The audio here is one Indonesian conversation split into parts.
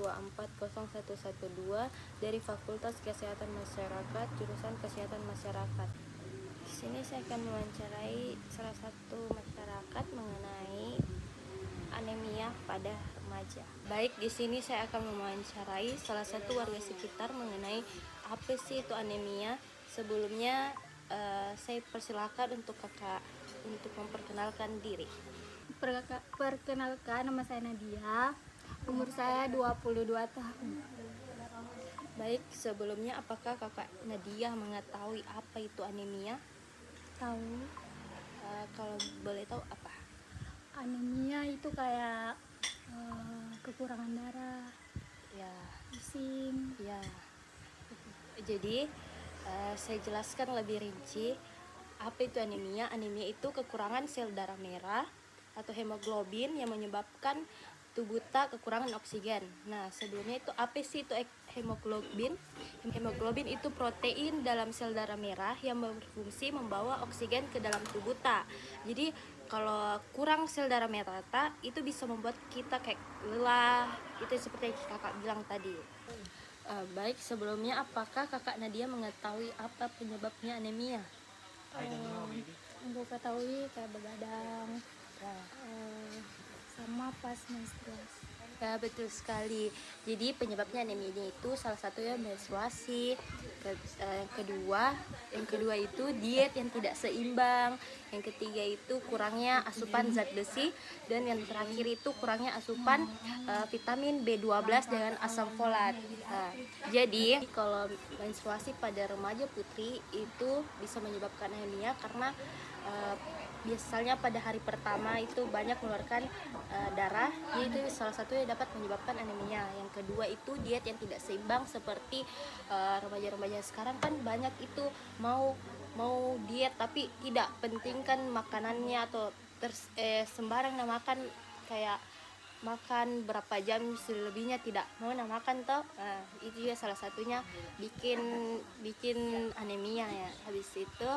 24012 dari Fakultas Kesehatan Masyarakat, jurusan Kesehatan Masyarakat. Di sini saya akan mewawancarai salah satu masyarakat mengenai anemia pada remaja. Baik, di sini saya akan mewawancarai salah satu warga sekitar mengenai apa sih itu anemia. Sebelumnya saya persilakan untuk kakak untuk memperkenalkan diri. Perkenalkan, nama saya Nadia, umur saya 22 tahun. Baik, sebelumnya apakah kakak Nadia mengetahui apa itu anemia? Tahu, Kalau boleh tahu apa? anemia itu kayak kekurangan darah, Ya, pusing. ya. Jadi saya jelaskan lebih rinci apa itu anemia. Anemia itu kekurangan sel darah merah atau hemoglobin yang menyebabkan tubuh tak kekurangan oksigen. Nah, sebelumnya itu apa sih itu hemoglobin? Hemoglobin itu protein dalam sel darah merah yang berfungsi membawa oksigen ke dalam tubuh tak. Jadi kalau kurang sel darah merah tak, itu bisa membuat kita kayak lelah. Itu seperti yang kakak bilang tadi. Baik, sebelumnya apakah kakak Nadia mengetahui apa penyebabnya anemia? Untuk ketahui kayak begadang, Ya. sama pas menstruasi. Ya, betul sekali. Jadi penyebabnya anemia itu salah satunya menstruasi. Yang kedua itu diet yang tidak seimbang. Yang ketiga itu kurangnya asupan zat besi, dan yang terakhir itu kurangnya asupan vitamin B12 dengan asam folat. Jadi kalau menstruasi pada remaja putri itu bisa menyebabkan anemia karena biasanya pada hari pertama itu banyak mengeluarkan darah, itu salah satunya dapat menyebabkan anemia. Yang kedua itu diet yang tidak seimbang, seperti remaja-remaja sekarang kan banyak itu mau diet tapi tidak pentingkan makanannya atau sembarang makan, kayak makan berapa jam selebihnya tidak mau makan toh. Itu juga salah satunya bikin anemia ya. Habis itu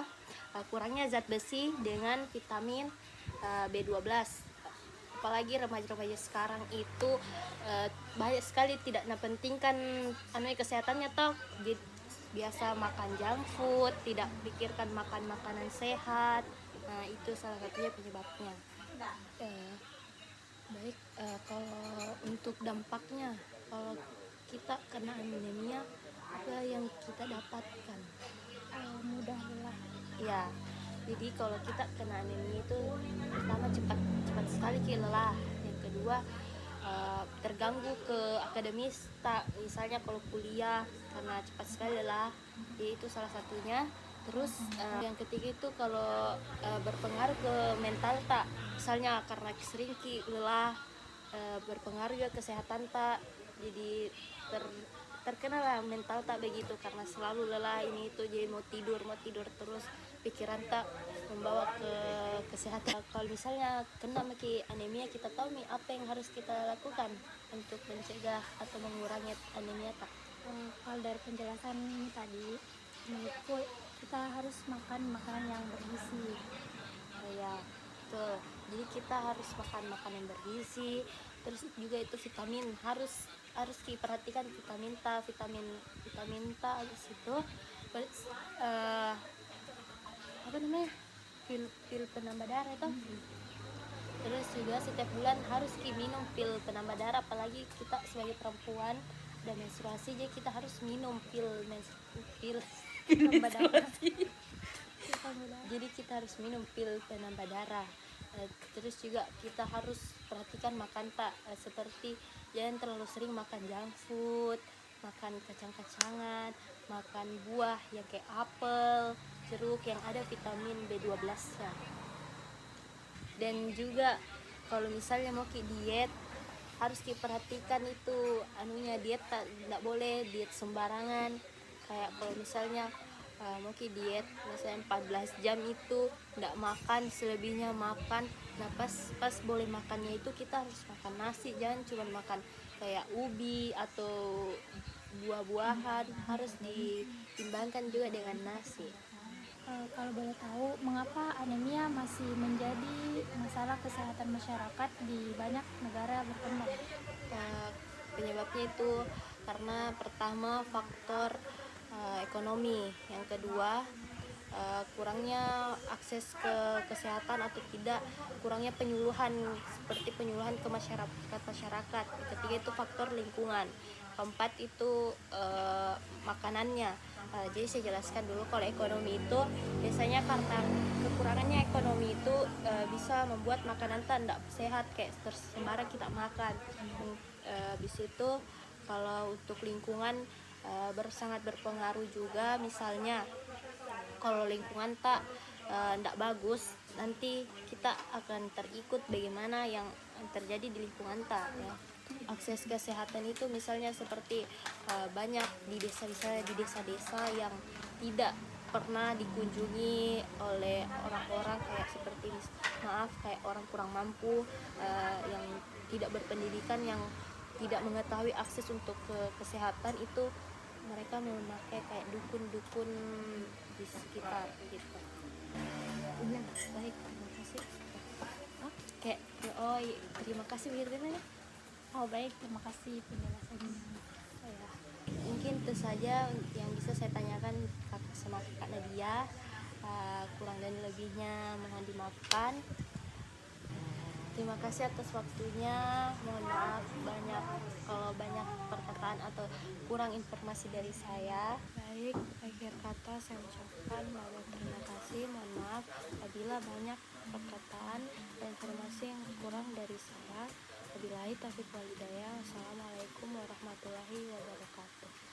kurangnya zat besi dengan vitamin B12. Apalagi remaja-remaja sekarang itu banyak sekali tidak pentingkan kesehatannya toh. Biasa makan junk food, tidak pikirkan makan makanan sehat. Nah, itu salah satunya penyebabnya. Baik, kalau untuk dampaknya, kalau kita kena anemia, apa yang kita dapatkan? Mudah lelah. Ya, jadi kalau kita kena anemia itu pertama cepat sekali lelah. Yang kedua terganggu ke akademis, tak misalnya kalau kuliah karena cepat sekali lelah, itu salah satunya. Terus yang ketiga itu kalau berpengaruh ke mental tak, misalnya karena sering lelah, berpengaruh juga kesehatan tak, jadi terkena lah mental tak begitu karena selalu lelah ini itu, jadi mau tidur terus, pikiran tak membawa ke kesehatan. Kalau misalnya kena anemia, kita tahu nih apa yang harus kita lakukan untuk mencegah atau mengurangi anemia tak? Kalau dari penjelasan ini tadi, menurutku kita harus makan makanan yang bergizi. Ya, betul. Jadi kita harus makan makanan yang bergizi. Terus juga itu vitamin harus diperhatikan, vitamin ta habis itu apa namanya, pil penambah darah itu. Terus juga setiap bulan harus minum pil penambah darah, apalagi kita sebagai perempuan dan menstruasi, jadi kita harus minum pil penambah darah. Jadi kita harus minum pil penambah darah. Terus juga kita harus perhatikan makan tak, seperti jangan terlalu sering makan junk food, makan kacang-kacangan, makan buah yang kayak apel, jeruk yang ada vitamin B12-nya. Dan juga kalau misalnya mau diet, harus diperhatikan itu diet tidak boleh diet sembarangan. Kayak kalau misalnya mau diet misalnya 14 jam itu tidak makan, selebihnya makan. Nah, pas boleh makannya itu kita harus makan nasi, jangan cuma makan kayak ubi atau buah-buahan, harus ditimbangkan juga dengan nasi. Kalau boleh tahu, mengapa anemia masih menjadi masalah kesehatan masyarakat di banyak negara berkembang? Penyebabnya itu karena pertama faktor ekonomi, yang kedua kurangnya akses ke kesehatan atau tidak kurangnya penyuluhan seperti penyuluhan ke masyarakat. Ketiga itu faktor lingkungan. Keempat itu makanannya. Jadi saya jelaskan dulu. Kalau ekonomi itu biasanya karena kekurangannya ekonomi itu bisa membuat makanan tidak sehat, kayak sembarang kita makan. Habis itu kalau untuk lingkungan sangat berpengaruh juga. Misalnya kalau lingkungan tidak bagus, nanti kita akan terikut bagaimana yang terjadi di lingkungan ya. Akses kesehatan itu misalnya seperti banyak di desa-desa yang tidak pernah dikunjungi oleh orang-orang, kayak seperti kayak orang kurang mampu, yang tidak berpendidikan, yang tidak mengetahui akses untuk ke kesehatan itu, mereka memakai kayak dukun-dukun di sekitar gitu. Iya, baik, terima kasih. Kayak terima kasih begitu kan ya. Oh baik, terima kasih penjelasannya. Oh, ya. Mungkin itu saja yang bisa saya tanyakan sama Kak Nadia. Kurang dan lebihnya mohon dimaafkan. Terima kasih atas waktunya. Mohon maaf kalau banyak perkataan atau kurang informasi dari saya. Baik, akhir kata saya ucapkan banyak terima kasih. Mohon maaf apabila banyak perkataan dan informasi yang kurang dari saya. Wabillahi taufiq wal hidayah. Wassalamualaikum warahmatullahi wabarakatuh.